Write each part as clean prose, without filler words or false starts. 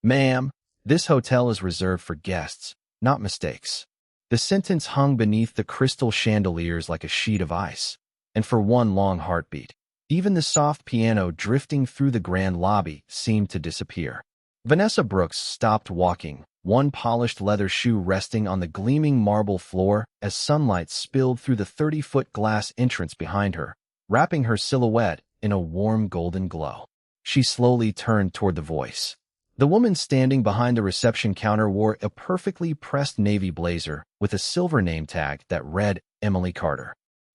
Ma'am, this hotel is reserved for guests, not mistakes. The sentence hung beneath the crystal chandeliers like a sheet of ice, and for one long heartbeat, even the soft piano drifting through the grand lobby seemed to disappear. Vanessa Brooks stopped walking, one polished leather shoe resting on the gleaming marble floor as sunlight spilled through the 30-foot glass entrance behind her, wrapping her silhouette in a warm golden glow. She slowly turned toward the voice. The woman standing behind the reception counter wore a perfectly pressed navy blazer with a silver name tag that read Emily Carter.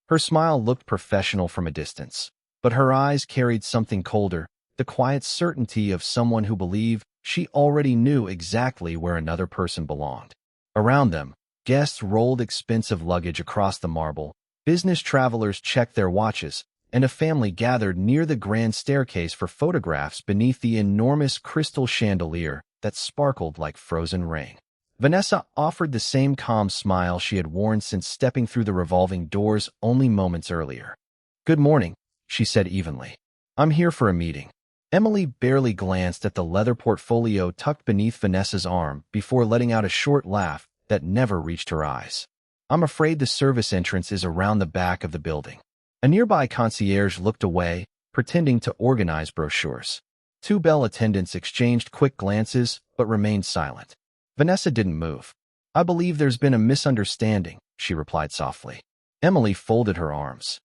Her smile looked professional from a distance, but her eyes carried something colder, the quiet certainty of someone who believed she already knew exactly where another person belonged. Around them, guests rolled expensive luggage across the marble, business travelers checked their watches, and a family gathered near the grand staircase for photographs beneath the enormous crystal chandelier that sparkled like frozen rain. Vanessa offered the same calm smile she had worn since stepping through the revolving doors only moments earlier. "Good morning," she said evenly. "I'm here for a meeting." Emily barely glanced at the leather portfolio tucked beneath Vanessa's arm before letting out a short laugh that never reached her eyes. "I'm afraid the service entrance is around the back of the building." A nearby concierge looked away, pretending to organize brochures. Two bell attendants exchanged quick glances but remained silent. Vanessa didn't move. "I believe there's been a misunderstanding," she replied softly. Emily folded her arms.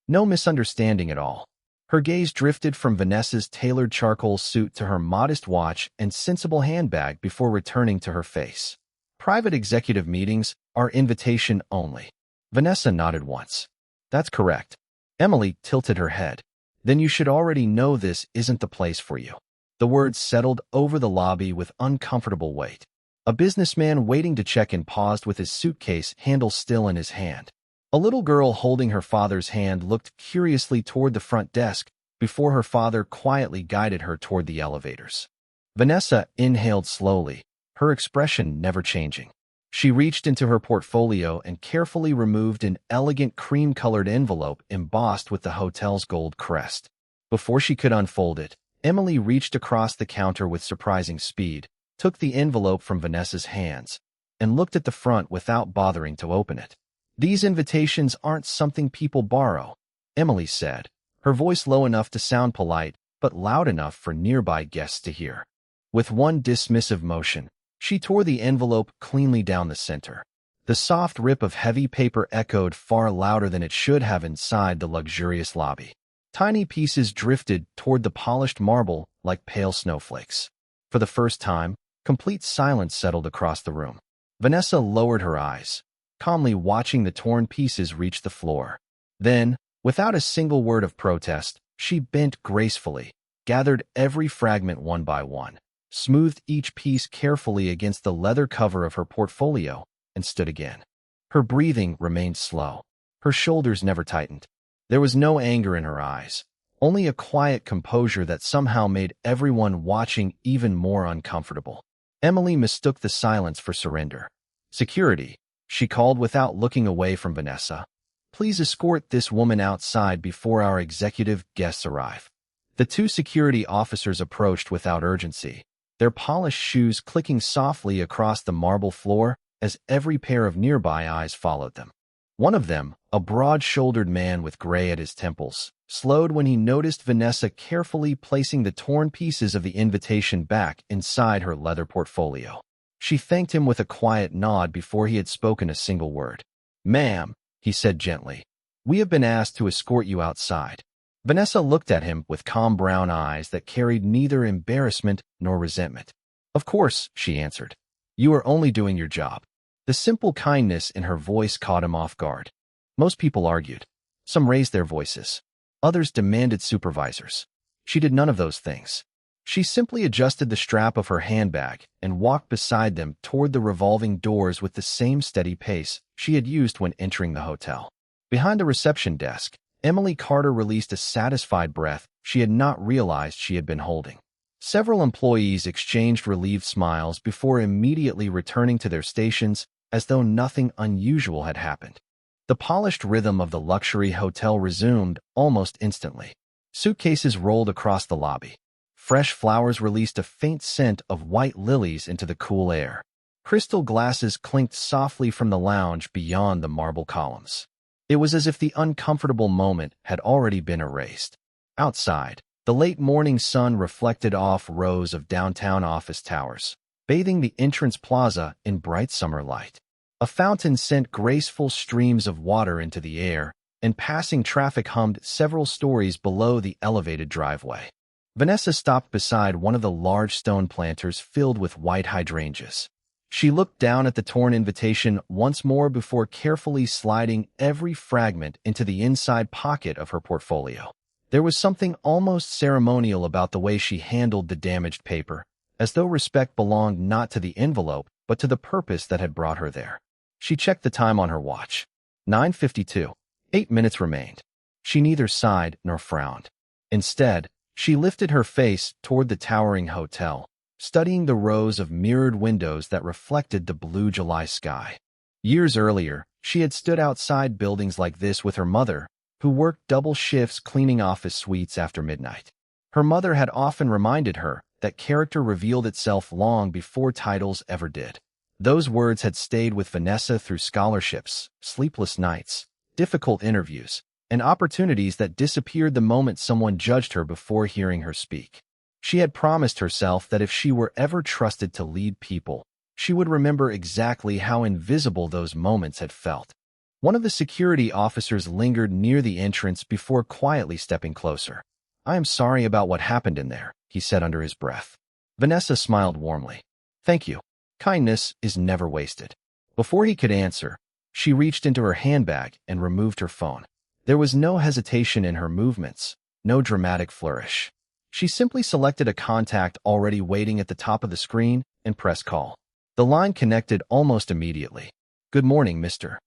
"No misunderstanding at all." Her gaze drifted from Vanessa's tailored charcoal suit to her modest watch and sensible handbag before returning to her face. "Private executive meetings are invitation only." Vanessa nodded once. "That's correct." Emily tilted her head. "Then you should already know this isn't the place for you." The words settled over the lobby with uncomfortable weight. A businessman waiting to check in paused with his suitcase handle still in his hand. A little girl holding her father's hand looked curiously toward the front desk before her father quietly guided her toward the elevators. Vanessa inhaled slowly, her expression never changing. She reached into her portfolio and carefully removed an elegant cream-colored envelope embossed with the hotel's gold crest. Before she could unfold it, Emily reached across the counter with surprising speed, took the envelope from Vanessa's hands, and looked at the front without bothering to open it. "These invitations aren't something people borrow," Emily said, her voice low enough to sound polite but loud enough for nearby guests to hear. With one dismissive motion, she tore the envelope cleanly down the center. The soft rip of heavy paper echoed far louder than it should have inside the luxurious lobby. Tiny pieces drifted toward the polished marble like pale snowflakes. For the first time, complete silence settled across the room. Vanessa lowered her eyes, calmly watching the torn pieces reach the floor. Then, without a single word of protest, she bent gracefully, gathered every fragment one by one, smoothed each piece carefully against the leather cover of her portfolio, and stood again. Her breathing remained slow. Her shoulders never tightened. There was no anger in her eyes, only a quiet composure that somehow made everyone watching even more uncomfortable. Emily mistook the silence for surrender. "Security," she called without looking away from Vanessa. "Please escort this woman outside before our executive guests arrive." The two security officers approached without urgency, their polished shoes clicking softly across the marble floor as every pair of nearby eyes followed them. One of them, a broad-shouldered man with gray at his temples, slowed when he noticed Vanessa carefully placing the torn pieces of the invitation back inside her leather portfolio. She thanked him with a quiet nod before he had spoken a single word. "Ma'am," he said gently, "we have been asked to escort you outside." Vanessa looked at him with calm brown eyes that carried neither embarrassment nor resentment. "Of course," she answered. "You are only doing your job." The simple kindness in her voice caught him off guard. Most people argued. Some raised their voices. Others demanded supervisors. She did none of those things. She simply adjusted the strap of her handbag and walked beside them toward the revolving doors with the same steady pace she had used when entering the hotel. Behind the reception desk, Emily Carter released a satisfied breath she had not realized she had been holding. Several employees exchanged relieved smiles before immediately returning to their stations as though nothing unusual had happened. The polished rhythm of the luxury hotel resumed almost instantly. Suitcases rolled across the lobby. Fresh flowers released a faint scent of white lilies into the cool air. Crystal glasses clinked softly from the lounge beyond the marble columns. It was as if the uncomfortable moment had already been erased. Outside, the late morning sun reflected off rows of downtown office towers, bathing the entrance plaza in bright summer light. A fountain sent graceful streams of water into the air, and passing traffic hummed several stories below the elevated driveway. Vanessa stopped beside one of the large stone planters filled with white hydrangeas. She looked down at the torn invitation once more before carefully sliding every fragment into the inside pocket of her portfolio. There was something almost ceremonial about the way she handled the damaged paper, as though respect belonged not to the envelope, but to the purpose that had brought her there. She checked the time on her watch. 9:52. 8 minutes remained. She neither sighed nor frowned. Instead, she lifted her face toward the towering hotel, studying the rows of mirrored windows that reflected the blue July sky. Years earlier, she had stood outside buildings like this with her mother, who worked double shifts cleaning office suites after midnight. Her mother had often reminded her that character revealed itself long before titles ever did. Those words had stayed with Vanessa through scholarships, sleepless nights, difficult interviews, and opportunities that disappeared the moment someone judged her before hearing her speak. She had promised herself that if she were ever trusted to lead people, she would remember exactly how invisible those moments had felt. One of the security officers lingered near the entrance before quietly stepping closer. "I am sorry about what happened in there," he said under his breath. Vanessa smiled warmly. "Thank you. Kindness is never wasted." Before he could answer, she reached into her handbag and removed her phone. There was no hesitation in her movements, no dramatic flourish. She simply selected a contact already waiting at the top of the screen and pressed call. The line connected almost immediately. "Good morning, Mr.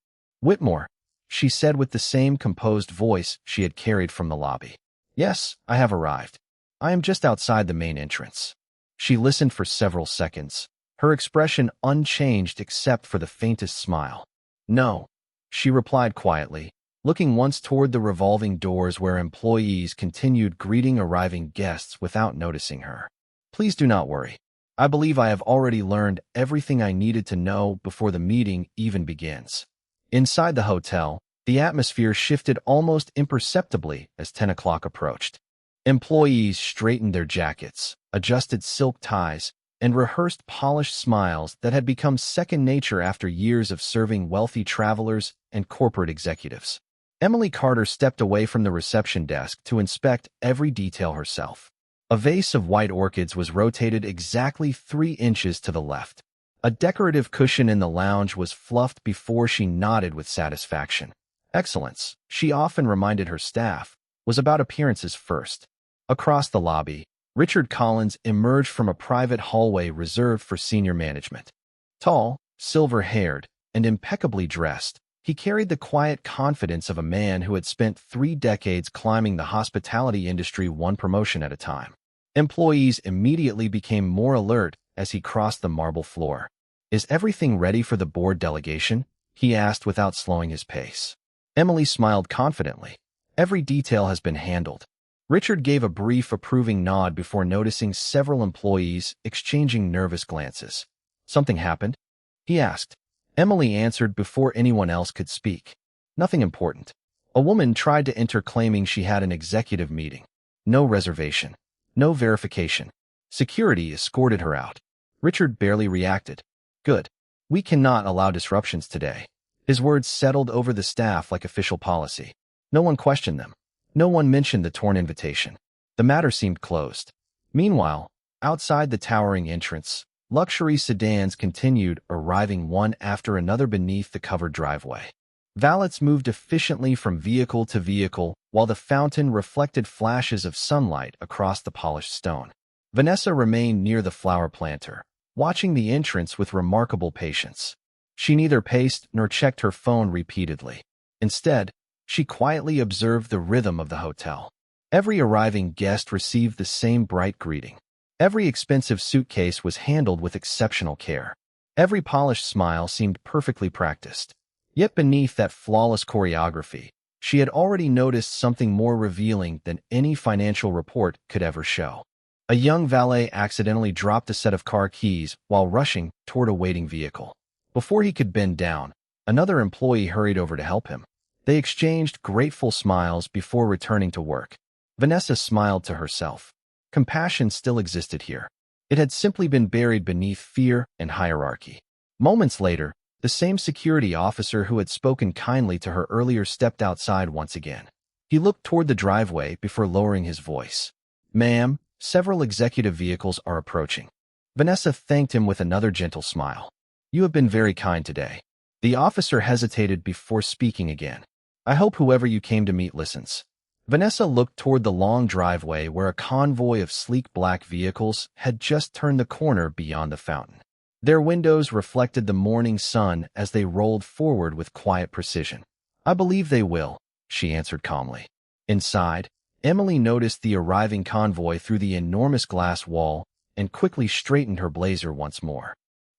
Whitmore," she said with the same composed voice she had carried from the lobby. "Yes, I have arrived. I am just outside the main entrance." She listened for several seconds, her expression unchanged except for the faintest smile. "No," she replied quietly, looking once toward the revolving doors where employees continued greeting arriving guests without noticing her. "Please do not worry. I believe I have already learned everything I needed to know before the meeting even begins." Inside the hotel, the atmosphere shifted almost imperceptibly as 10 o'clock approached. Employees straightened their jackets, adjusted silk ties, and rehearsed polished smiles that had become second nature after years of serving wealthy travelers and corporate executives. Emily Carter stepped away from the reception desk to inspect every detail herself. A vase of white orchids was rotated exactly 3 inches to the left. A decorative cushion in the lounge was fluffed before she nodded with satisfaction. Excellence, she often reminded her staff, was about appearances first. Across the lobby, Richard Collins emerged from a private hallway reserved for senior management. Tall, silver-haired, and impeccably dressed, he carried the quiet confidence of a man who had spent 3 decades climbing the hospitality industry one promotion at a time. Employees immediately became more alert as he crossed the marble floor. "Is everything ready for the board delegation?" he asked without slowing his pace. Emily smiled confidently. "Every detail has been handled." Richard gave a brief approving nod before noticing several employees exchanging nervous glances. "Something happened?" he asked. Emily answered before anyone else could speak. "Nothing important. A woman tried to enter claiming she had an executive meeting. No reservation. No verification. Security escorted her out." Richard barely reacted. "Good. We cannot allow disruptions today." His words settled over the staff like official policy. No one questioned them. No one mentioned the torn invitation. The matter seemed closed. Meanwhile, outside the towering entrance, luxury sedans continued arriving one after another beneath the covered driveway. Valets moved efficiently from vehicle to vehicle while the fountain reflected flashes of sunlight across the polished stone. Vanessa remained near the flower planter, watching the entrance with remarkable patience. She neither paced nor checked her phone repeatedly. Instead, she quietly observed the rhythm of the hotel. Every arriving guest received the same bright greeting. Every expensive suitcase was handled with exceptional care. Every polished smile seemed perfectly practiced. Yet beneath that flawless choreography, she had already noticed something more revealing than any financial report could ever show. A young valet accidentally dropped a set of car keys while rushing toward a waiting vehicle. Before he could bend down, another employee hurried over to help him. They exchanged grateful smiles before returning to work. Vanessa smiled to herself. Compassion still existed here. It had simply been buried beneath fear and hierarchy. Moments later, the same security officer who had spoken kindly to her earlier stepped outside once again. He looked toward the driveway before lowering his voice. "Ma'am, several executive vehicles are approaching." Vanessa thanked him with another gentle smile. "You have been very kind today." The officer hesitated before speaking again. "I hope whoever you came to meet listens." Vanessa looked toward the long driveway where a convoy of sleek black vehicles had just turned the corner beyond the fountain. Their windows reflected the morning sun as they rolled forward with quiet precision. "I believe they will," she answered calmly. Inside, Emily noticed the arriving convoy through the enormous glass wall and quickly straightened her blazer once more.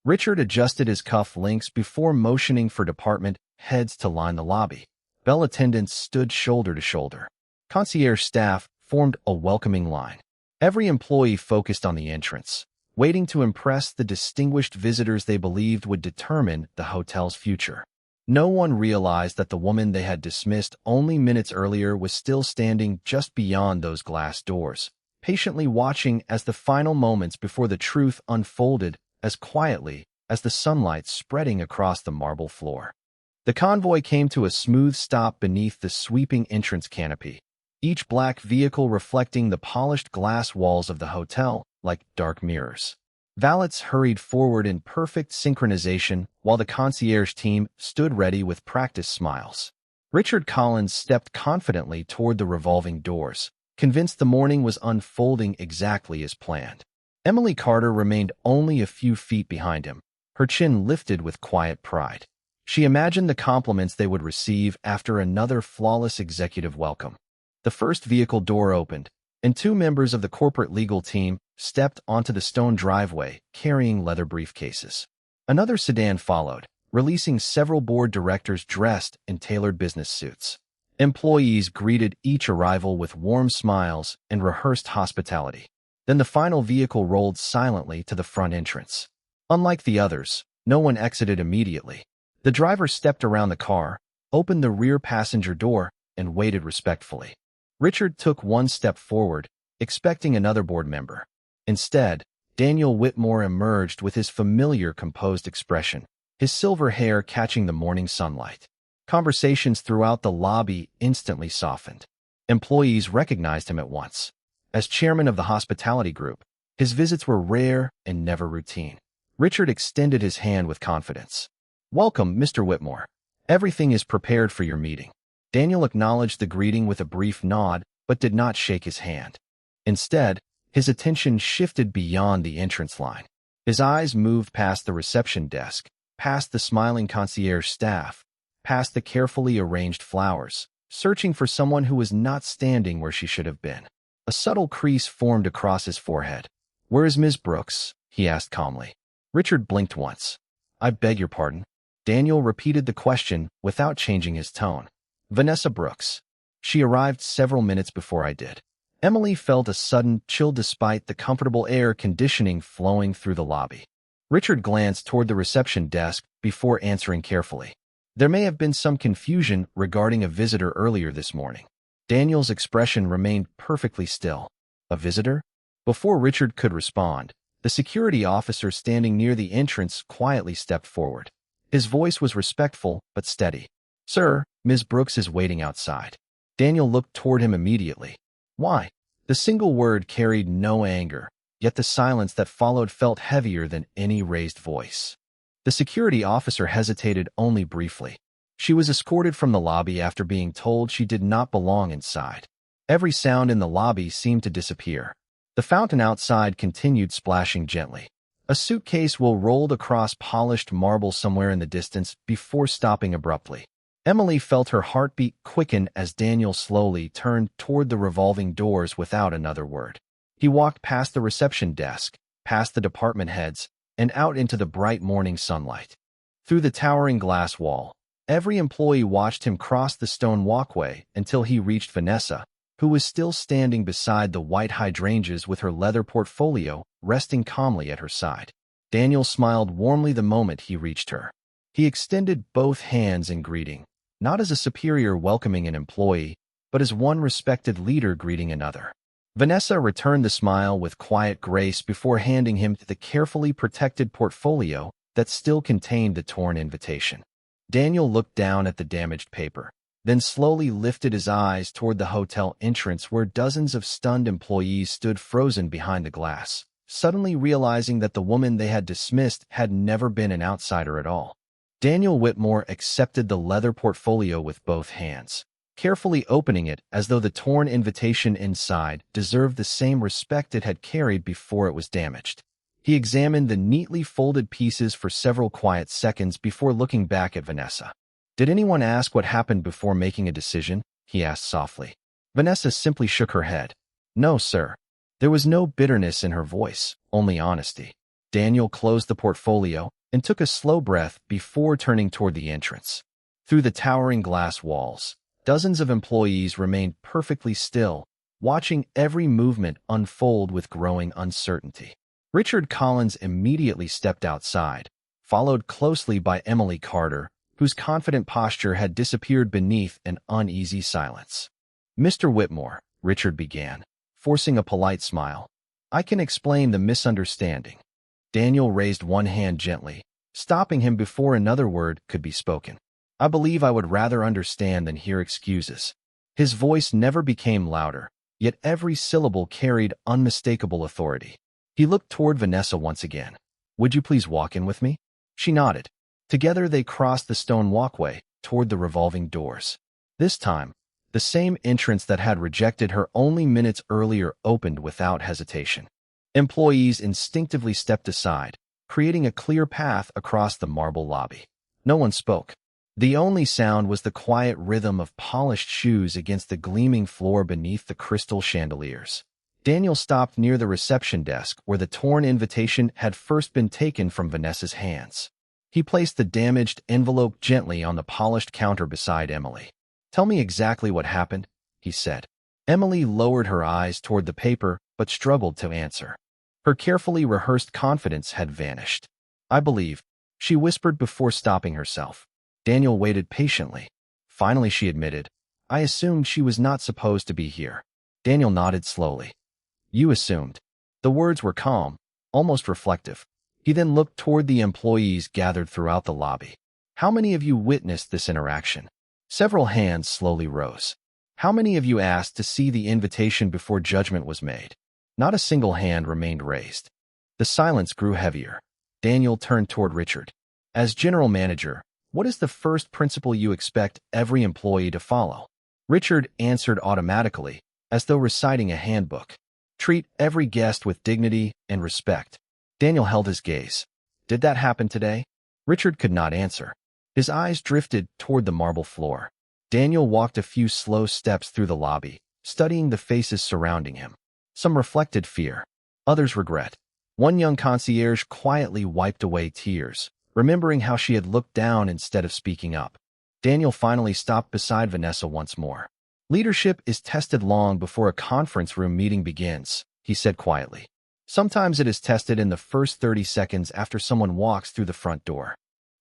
Richard adjusted his cuff links before motioning for department heads to line the lobby. Bell attendants stood shoulder to shoulder. Concierge staff formed a welcoming line. Every employee focused on the entrance, waiting to impress the distinguished visitors they believed would determine the hotel's future. No one realized that the woman they had dismissed only minutes earlier was still standing just beyond those glass doors, patiently watching as the final moments before the truth unfolded as quietly as the sunlight spreading across the marble floor. The convoy came to a smooth stop beneath the sweeping entrance canopy, each black vehicle reflecting the polished glass walls of the hotel like dark mirrors. Valets hurried forward in perfect synchronization while the concierge team stood ready with practiced smiles. Richard Collins stepped confidently toward the revolving doors, convinced the morning was unfolding exactly as planned. Emily Carter remained only a few feet behind him, her chin lifted with quiet pride. She imagined the compliments they would receive after another flawless executive welcome. The first vehicle door opened, and two members of the corporate legal team stepped onto the stone driveway carrying leather briefcases. Another sedan followed, releasing several board directors dressed in tailored business suits. Employees greeted each arrival with warm smiles and rehearsed hospitality. Then the final vehicle rolled silently to the front entrance. Unlike the others, no one exited immediately. The driver stepped around the car, opened the rear passenger door, and waited respectfully. Richard took one step forward, expecting another board member. Instead, Daniel Whitmore emerged with his familiar composed expression, his silver hair catching the morning sunlight. Conversations throughout the lobby instantly softened. Employees recognized him at once. As chairman of the hospitality group, his visits were rare and never routine. Richard extended his hand with confidence. "Welcome, Mr. Whitmore. Everything is prepared for your meeting." Daniel acknowledged the greeting with a brief nod, but did not shake his hand. Instead, his attention shifted beyond the entrance line. His eyes moved past the reception desk, past the smiling concierge staff, past the carefully arranged flowers, searching for someone who was not standing where she should have been. A subtle crease formed across his forehead. "Where is Ms. Brooks?" he asked calmly. Richard blinked once. "I beg your pardon." Daniel repeated the question without changing his tone. "Vanessa Brooks. She arrived several minutes before I did." Emily felt a sudden chill despite the comfortable air conditioning flowing through the lobby. Richard glanced toward the reception desk before answering carefully. "There may have been some confusion regarding a visitor earlier this morning." Daniel's expression remained perfectly still. "A visitor?" Before Richard could respond, the security officer standing near the entrance quietly stepped forward. His voice was respectful but steady. "Sir, Ms. Brooks is waiting outside." Daniel looked toward him immediately. "Why?" The single word carried no anger, yet the silence that followed felt heavier than any raised voice. The security officer hesitated only briefly. She was escorted from the lobby after being told she did not belong inside. Every sound in the lobby seemed to disappear. The fountain outside continued splashing gently. A suitcase will rolled across polished marble somewhere in the distance before stopping abruptly. Emily felt her heartbeat quicken as Daniel slowly turned toward the revolving doors without another word. He walked past the reception desk, past the department heads, and out into the bright morning sunlight. Through the towering glass wall, every employee watched him cross the stone walkway until he reached Vanessa, who was still standing beside the white hydrangeas with her leather portfolio resting calmly at her side. Daniel smiled warmly the moment he reached her. He extended both hands in greeting, not as a superior welcoming an employee, but as one respected leader greeting another. Vanessa returned the smile with quiet grace before handing him the carefully protected portfolio that still contained the torn invitation. Daniel looked down at the damaged paper, then slowly lifted his eyes toward the hotel entrance where dozens of stunned employees stood frozen behind the glass, suddenly realizing that the woman they had dismissed had never been an outsider at all. Daniel Whitmore accepted the leather portfolio with both hands, carefully opening it as though the torn invitation inside deserved the same respect it had carried before it was damaged. He examined the neatly folded pieces for several quiet seconds before looking back at Vanessa. "Did anyone ask what happened before making a decision?" he asked softly. Vanessa simply shook her head. "No, sir." There was no bitterness in her voice, only honesty. Daniel closed the portfolio and took a slow breath before turning toward the entrance. Through the towering glass walls, dozens of employees remained perfectly still, watching every movement unfold with growing uncertainty. Richard Collins immediately stepped outside, followed closely by Emily Carter, whose confident posture had disappeared beneath an uneasy silence. "Mr. Whitmore," Richard began, forcing a polite smile, "I can explain the misunderstanding." Daniel raised one hand gently, stopping him before another word could be spoken. "I believe I would rather understand than hear excuses." His voice never became louder, yet every syllable carried unmistakable authority. He looked toward Vanessa once again. "Would you please walk in with me?" She nodded. Together they crossed the stone walkway toward the revolving doors. This time, the same entrance that had rejected her only minutes earlier opened without hesitation. Employees instinctively stepped aside, creating a clear path across the marble lobby. No one spoke. The only sound was the quiet rhythm of polished shoes against the gleaming floor beneath the crystal chandeliers. Daniel stopped near the reception desk where the torn invitation had first been taken from Vanessa's hands. He placed the damaged envelope gently on the polished counter beside Emily. "Tell me exactly what happened," he said. Emily lowered her eyes toward the paper but struggled to answer. Her carefully rehearsed confidence had vanished. "I believe," she whispered before stopping herself. Daniel waited patiently. Finally she admitted, "I assumed she was not supposed to be here." Daniel nodded slowly. "You assumed." The words were calm, almost reflective. He then looked toward the employees gathered throughout the lobby. "How many of you witnessed this interaction?" Several hands slowly rose. "How many of you asked to see the invitation before judgment was made?" Not a single hand remained raised. The silence grew heavier. Daniel turned toward Richard. "As general manager, what is the first principle you expect every employee to follow?" Richard answered automatically, as though reciting a handbook. "Treat every guest with dignity and respect." Daniel held his gaze. "Did that happen today?" Richard could not answer. His eyes drifted toward the marble floor. Daniel walked a few slow steps through the lobby, studying the faces surrounding him. Some reflected fear, others regret. One young concierge quietly wiped away tears, remembering how she had looked down instead of speaking up. Daniel finally stopped beside Vanessa once more. "Leadership is tested long before a conference room meeting begins," he said quietly. "Sometimes it is tested in the first 30 seconds after someone walks through the front door."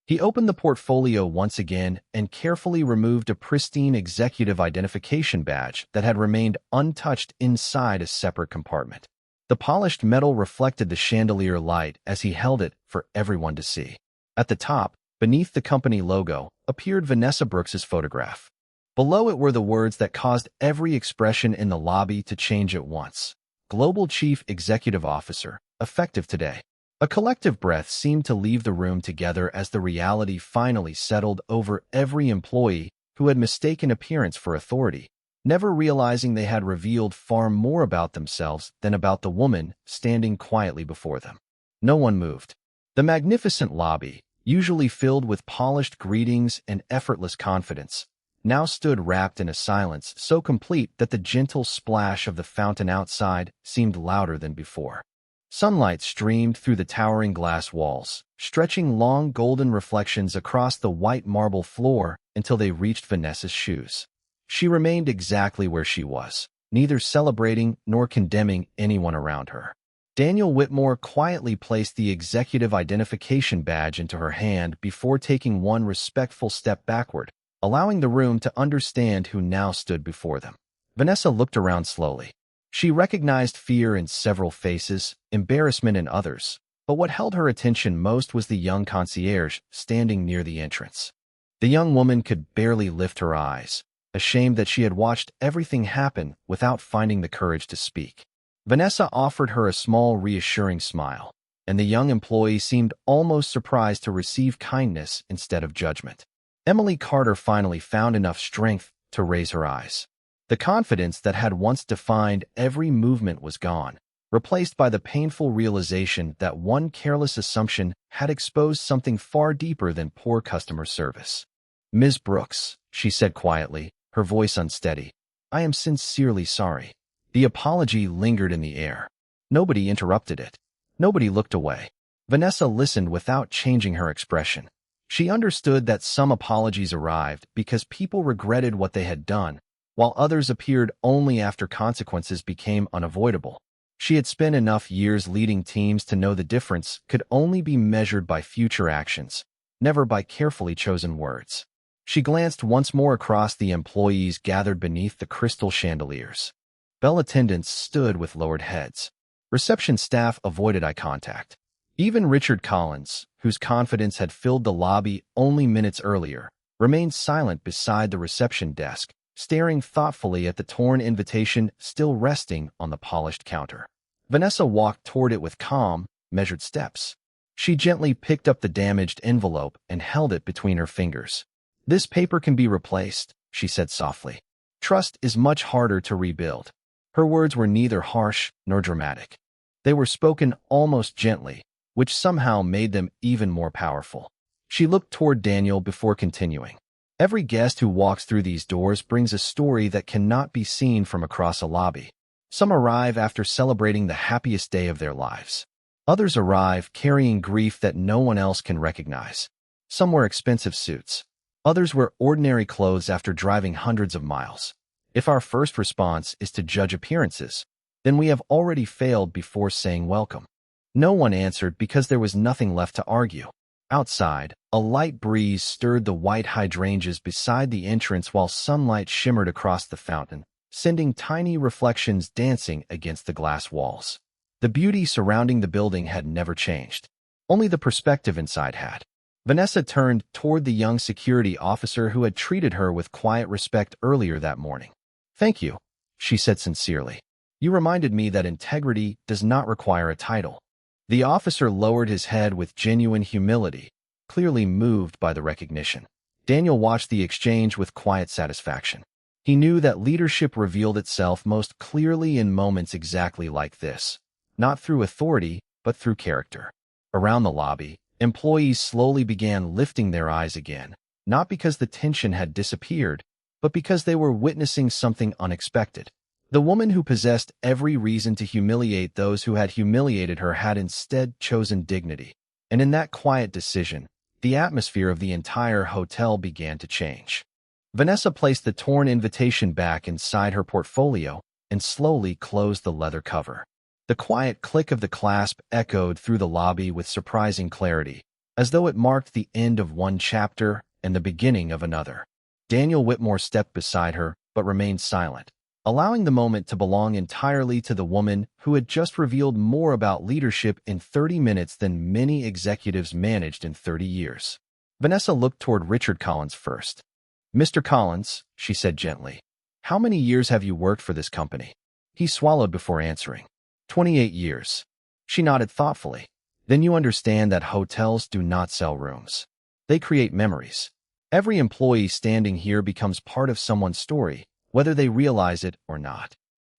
He opened the portfolio once again and carefully removed a pristine executive identification badge that had remained untouched inside a separate compartment. The polished metal reflected the chandelier light as he held it for everyone to see. At the top, beneath the company logo, appeared Vanessa Brooks's photograph. Below it were the words that caused every expression in the lobby to change at once. "Global Chief Executive Officer, effective today." A collective breath seemed to leave the room together as the reality finally settled over every employee who had mistaken appearance for authority, never realizing they had revealed far more about themselves than about the woman standing quietly before them. No one moved. The magnificent lobby, usually filled with polished greetings and effortless confidence, now stood wrapped in a silence so complete that the gentle splash of the fountain outside seemed louder than before. Sunlight streamed through the towering glass walls, stretching long golden reflections across the white marble floor until they reached Vanessa's shoes. She remained exactly where she was, neither celebrating nor condemning anyone around her. Daniel Whitmore quietly placed the executive identification badge into her hand before taking one respectful step backward, allowing the room to understand who now stood before them. Vanessa looked around slowly. She recognized fear in several faces, embarrassment in others, but what held her attention most was the young concierge standing near the entrance. The young woman could barely lift her eyes, ashamed that she had watched everything happen without finding the courage to speak. Vanessa offered her a small, reassuring smile, and the young employee seemed almost surprised to receive kindness instead of judgment. Emily Carter finally found enough strength to raise her eyes. The confidence that had once defined every movement was gone, replaced by the painful realization that one careless assumption had exposed something far deeper than poor customer service. "Ms. Brooks," she said quietly, her voice unsteady, "I am sincerely sorry." The apology lingered in the air. Nobody interrupted it. Nobody looked away. Vanessa listened without changing her expression. She understood that some apologies arrived because people regretted what they had done, while others appeared only after consequences became unavoidable. She had spent enough years leading teams to know the difference could only be measured by future actions, never by carefully chosen words. She glanced once more across the employees gathered beneath the crystal chandeliers. Bell attendants stood with lowered heads. Reception staff avoided eye contact. Even Richard Collins, whose confidence had filled the lobby only minutes earlier, remained silent beside the reception desk, staring thoughtfully at the torn invitation still resting on the polished counter. Vanessa walked toward it with calm, measured steps. She gently picked up the damaged envelope and held it between her fingers. "This paper can be replaced," she said softly. "Trust is much harder to rebuild." Her words were neither harsh nor dramatic. They were spoken almost gently, which somehow made them even more powerful. She looked toward Daniel before continuing. "Every guest who walks through these doors brings a story that cannot be seen from across a lobby. Some arrive after celebrating the happiest day of their lives. Others arrive carrying grief that no one else can recognize. Some wear expensive suits. Others wear ordinary clothes after driving hundreds of miles. If our first response is to judge appearances, then we have already failed before saying welcome." No one answered because there was nothing left to argue. Outside, a light breeze stirred the white hydrangeas beside the entrance while sunlight shimmered across the fountain, sending tiny reflections dancing against the glass walls. The beauty surrounding the building had never changed. Only the perspective inside had. Vanessa turned toward the young security officer who had treated her with quiet respect earlier that morning. "Thank you," she said sincerely. "You reminded me that integrity does not require a title." The officer lowered his head with genuine humility, clearly moved by the recognition. Daniel watched the exchange with quiet satisfaction. He knew that leadership revealed itself most clearly in moments exactly like this, not through authority, but through character. Around the lobby, employees slowly began lifting their eyes again, not because the tension had disappeared, but because they were witnessing something unexpected. The woman who possessed every reason to humiliate those who had humiliated her had instead chosen dignity. And in that quiet decision, the atmosphere of the entire hotel began to change. Vanessa placed the torn invitation back inside her portfolio and slowly closed the leather cover. The quiet click of the clasp echoed through the lobby with surprising clarity, as though it marked the end of one chapter and the beginning of another. Daniel Whitmore stepped beside her, but remained silent, allowing the moment to belong entirely to the woman who had just revealed more about leadership in 30 minutes than many executives managed in 30 years. Vanessa looked toward Richard Collins first. "Mr. Collins," she said gently, "how many years have you worked for this company?" He swallowed before answering. 28 years. She nodded thoughtfully. "Then you understand that hotels do not sell rooms. They create memories. Every employee standing here becomes part of someone's story, whether they realize it or not."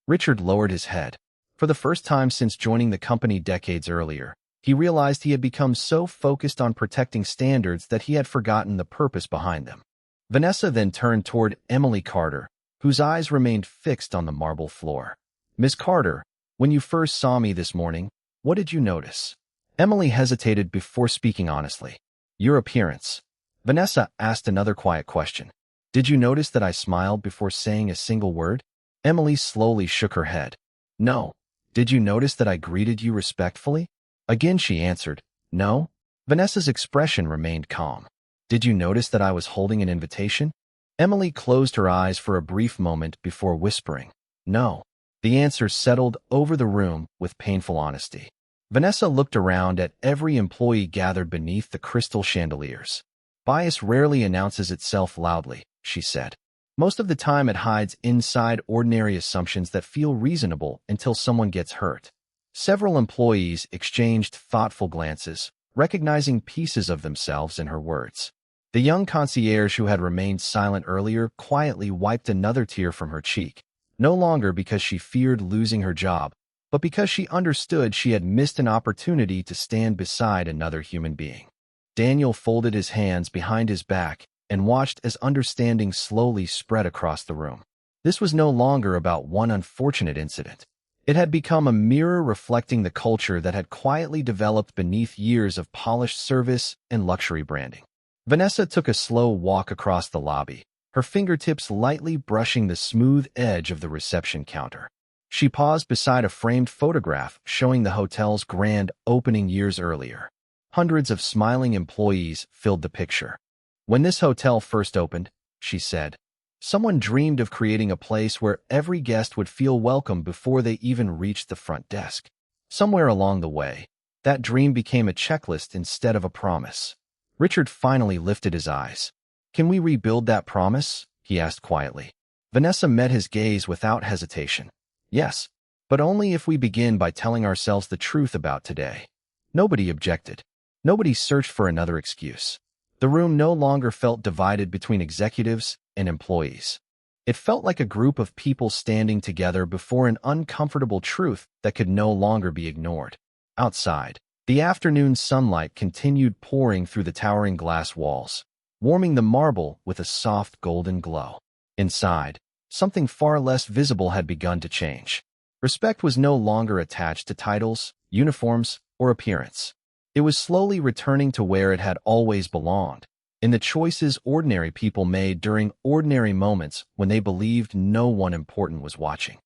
Richard lowered his head. For the first time since joining the company decades earlier, he realized he had become so focused on protecting standards that he had forgotten the purpose behind them. Vanessa then turned toward Emily Carter, whose eyes remained fixed on the marble floor. "Miss Carter, when you first saw me this morning, what did you notice?" Emily hesitated before speaking honestly. "Your appearance." Vanessa asked another quiet question. "Did you notice that I smiled before saying a single word?" Emily slowly shook her head. No. Did you notice that I greeted you respectfully? Again she answered, no. Vanessa's expression remained calm. Did you notice that I was holding an invitation? Emily closed her eyes for a brief moment before whispering, no. The answer settled over the room with painful honesty. Vanessa looked around at every employee gathered beneath the crystal chandeliers. Bias rarely announces itself loudly, she said. Most of the time it hides inside ordinary assumptions that feel reasonable until someone gets hurt. Several employees exchanged thoughtful glances, recognizing pieces of themselves in her words. The young concierge who had remained silent earlier quietly wiped another tear from her cheek, no longer because she feared losing her job, but because she understood she had missed an opportunity to stand beside another human being. Daniel folded his hands behind his back and watched as understanding slowly spread across the room. This was no longer about one unfortunate incident. It had become a mirror reflecting the culture that had quietly developed beneath years of polished service and luxury branding. Vanessa took a slow walk across the lobby, her fingertips lightly brushing the smooth edge of the reception counter. She paused beside a framed photograph showing the hotel's grand opening years earlier. Hundreds of smiling employees filled the picture. When this hotel first opened, she said, someone dreamed of creating a place where every guest would feel welcome before they even reached the front desk. Somewhere along the way, that dream became a checklist instead of a promise. Richard finally lifted his eyes. Can we rebuild that promise? He asked quietly. Vanessa met his gaze without hesitation. Yes, but only if we begin by telling ourselves the truth about today. Nobody objected. Nobody searched for another excuse. The room no longer felt divided between executives and employees. It felt like a group of people standing together before an uncomfortable truth that could no longer be ignored. Outside, the afternoon sunlight continued pouring through the towering glass walls, warming the marble with a soft golden glow. Inside, something far less visible had begun to change. Respect was no longer attached to titles, uniforms, or appearance. It was slowly returning to where it had always belonged, in the choices ordinary people made during ordinary moments when they believed no one important was watching.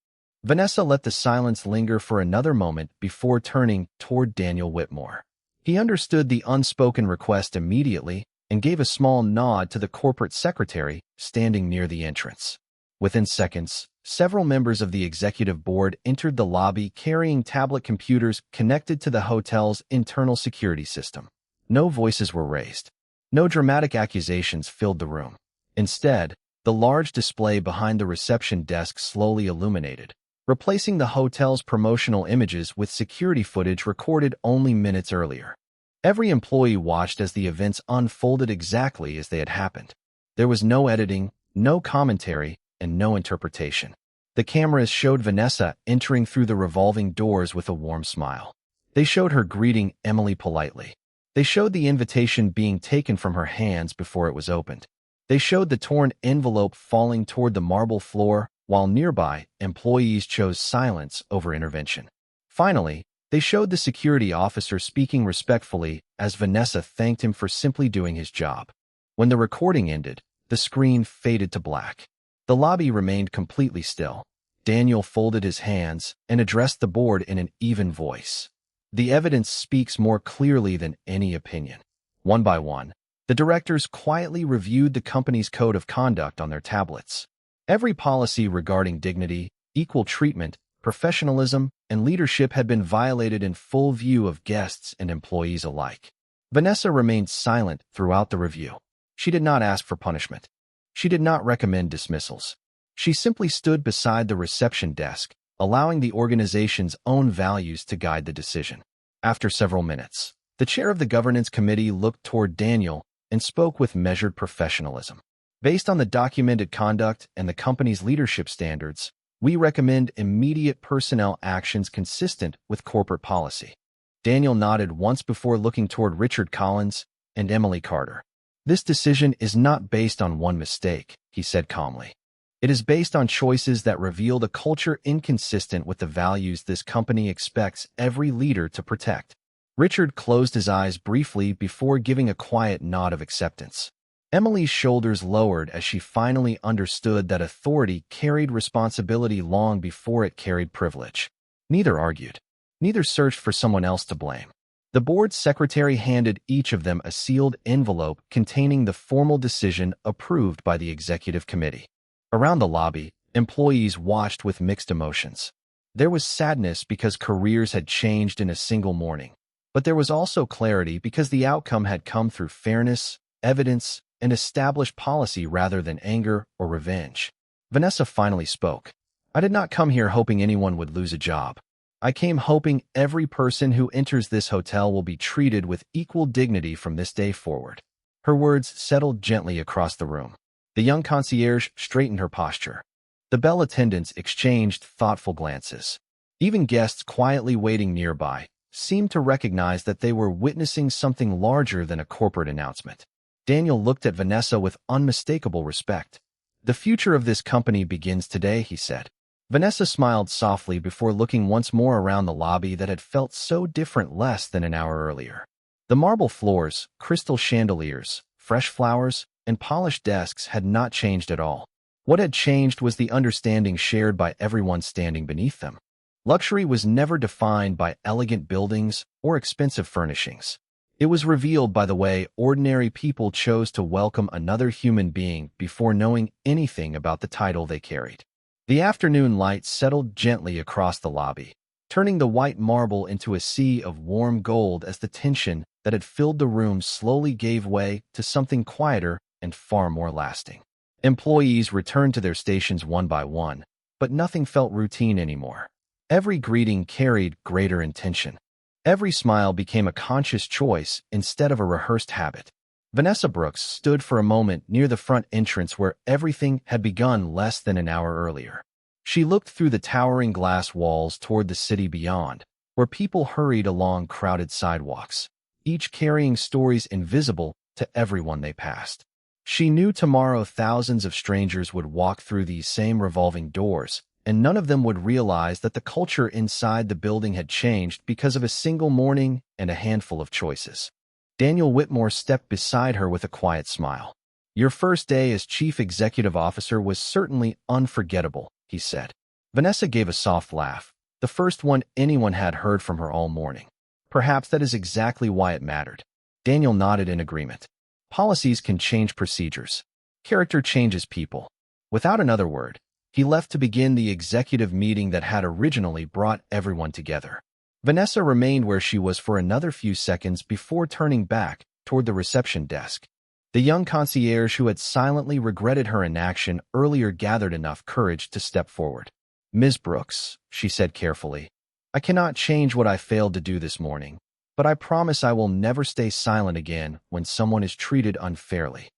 Vanessa let the silence linger for another moment before turning toward Daniel Whitmore. He understood the unspoken request immediately and gave a small nod to the corporate secretary standing near the entrance. Within seconds, several members of the executive board entered the lobby carrying tablet computers connected to the hotel's internal security system. No voices were raised. No dramatic accusations filled the room. Instead, the large display behind the reception desk slowly illuminated, replacing the hotel's promotional images with security footage recorded only minutes earlier. Every employee watched as the events unfolded exactly as they had happened. There was no editing, no commentary, and no interpretation. The cameras showed Vanessa entering through the revolving doors with a warm smile. They showed her greeting Emily politely. They showed the invitation being taken from her hands before it was opened. They showed the torn envelope falling toward the marble floor, while nearby, employees chose silence over intervention. Finally, they showed the security officer speaking respectfully as Vanessa thanked him for simply doing his job. When the recording ended, the screen faded to black. The lobby remained completely still. Daniel folded his hands and addressed the board in an even voice. The evidence speaks more clearly than any opinion. One by one, the directors quietly reviewed the company's code of conduct on their tablets. Every policy regarding dignity, equal treatment, professionalism, and leadership had been violated in full view of guests and employees alike. Vanessa remained silent throughout the review. She did not ask for punishment. She did not recommend dismissals. She simply stood beside the reception desk, allowing the organization's own values to guide the decision. After several minutes, the chair of the governance committee looked toward Daniel and spoke with measured professionalism. Based on the documented conduct and the company's leadership standards, we recommend immediate personnel actions consistent with corporate policy. Daniel nodded once before looking toward Richard Collins and Emily Carter. This decision is not based on one mistake, he said calmly. It is based on choices that revealed a culture inconsistent with the values this company expects every leader to protect. Richard closed his eyes briefly before giving a quiet nod of acceptance. Emily's shoulders lowered as she finally understood that authority carried responsibility long before it carried privilege. Neither argued. Neither searched for someone else to blame. The board's secretary handed each of them a sealed envelope containing the formal decision approved by the executive committee. Around the lobby, employees watched with mixed emotions. There was sadness because careers had changed in a single morning, but there was also clarity because the outcome had come through fairness, evidence, and established policy rather than anger or revenge. Vanessa finally spoke. "I did not come here hoping anyone would lose a job. I came hoping every person who enters this hotel will be treated with equal dignity from this day forward." Her words settled gently across the room. The young concierge straightened her posture. The bell attendants exchanged thoughtful glances. Even guests quietly waiting nearby seemed to recognize that they were witnessing something larger than a corporate announcement. Daniel looked at Vanessa with unmistakable respect. "The future of this company begins today," he said. Vanessa smiled softly before looking once more around the lobby that had felt so different less than an hour earlier. The marble floors, crystal chandeliers, fresh flowers, and polished desks had not changed at all. What had changed was the understanding shared by everyone standing beneath them. Luxury was never defined by elegant buildings or expensive furnishings. It was revealed by the way ordinary people chose to welcome another human being before knowing anything about the title they carried. The afternoon light settled gently across the lobby, turning the white marble into a sea of warm gold as the tension that had filled the room slowly gave way to something quieter and far more lasting. Employees returned to their stations one by one, but nothing felt routine anymore. Every greeting carried greater intention. Every smile became a conscious choice instead of a rehearsed habit. Vanessa Brooks stood for a moment near the front entrance where everything had begun less than an hour earlier. She looked through the towering glass walls toward the city beyond, where people hurried along crowded sidewalks, each carrying stories invisible to everyone they passed. She knew tomorrow thousands of strangers would walk through these same revolving doors, and none of them would realize that the culture inside the building had changed because of a single morning and a handful of choices. Daniel Whitmore stepped beside her with a quiet smile. "Your first day as chief executive officer was certainly unforgettable," he said. Vanessa gave a soft laugh, the first one anyone had heard from her all morning. "Perhaps that is exactly why it mattered." Daniel nodded in agreement. Policies can change procedures. Character changes people. Without another word, he left to begin the executive meeting that had originally brought everyone together. Vanessa remained where she was for another few seconds before turning back toward the reception desk. The young concierge who had silently regretted her inaction earlier gathered enough courage to step forward. "Ms. Brooks," she said carefully, "I cannot change what I failed to do this morning, but I promise I will never stay silent again when someone is treated unfairly."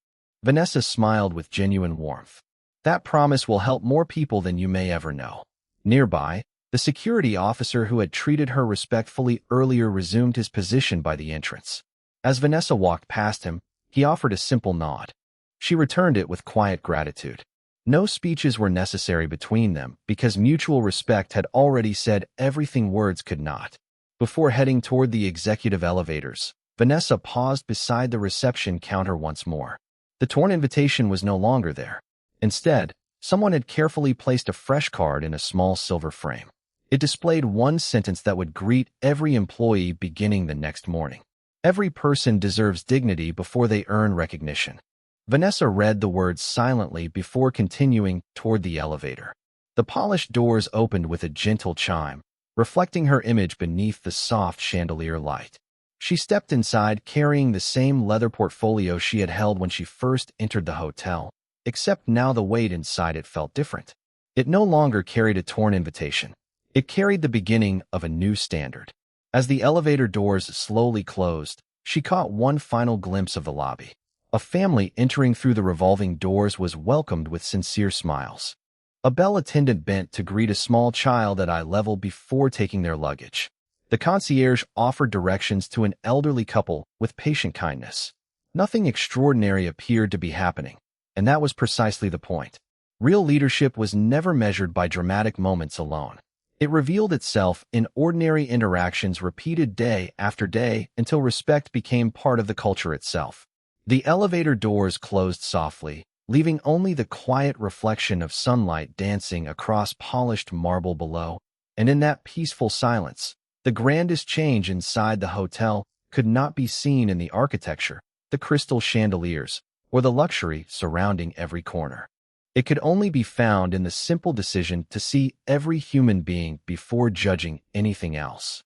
Vanessa smiled with genuine warmth. "That promise will help more people than you may ever know." Nearby, the security officer who had treated her respectfully earlier resumed his position by the entrance. As Vanessa walked past him, he offered a simple nod. She returned it with quiet gratitude. No speeches were necessary between them because mutual respect had already said everything words could not. Before heading toward the executive elevators, Vanessa paused beside the reception counter once more. The torn invitation was no longer there. Instead, someone had carefully placed a fresh card in a small silver frame. It displayed one sentence that would greet every employee beginning the next morning. "Every person deserves dignity before they earn recognition." Vanessa read the words silently before continuing toward the elevator. The polished doors opened with a gentle chime, reflecting her image beneath the soft chandelier light. She stepped inside carrying the same leather portfolio she had held when she first entered the hotel, except now the weight inside it felt different. It no longer carried a torn invitation. It carried the beginning of a new standard. As the elevator doors slowly closed, she caught one final glimpse of the lobby. A family entering through the revolving doors was welcomed with sincere smiles. A bell attendant bent to greet a small child at eye level before taking their luggage. The concierge offered directions to an elderly couple with patient kindness. Nothing extraordinary appeared to be happening, and that was precisely the point. Real leadership was never measured by dramatic moments alone. It revealed itself in ordinary interactions repeated day after day until respect became part of the culture itself. The elevator doors closed softly, leaving only the quiet reflection of sunlight dancing across polished marble below. And in that peaceful silence, the grandest change inside the hotel could not be seen in the architecture, the crystal chandeliers, or the luxury surrounding every corner. It could only be found in the simple decision to see every human being before judging anything else.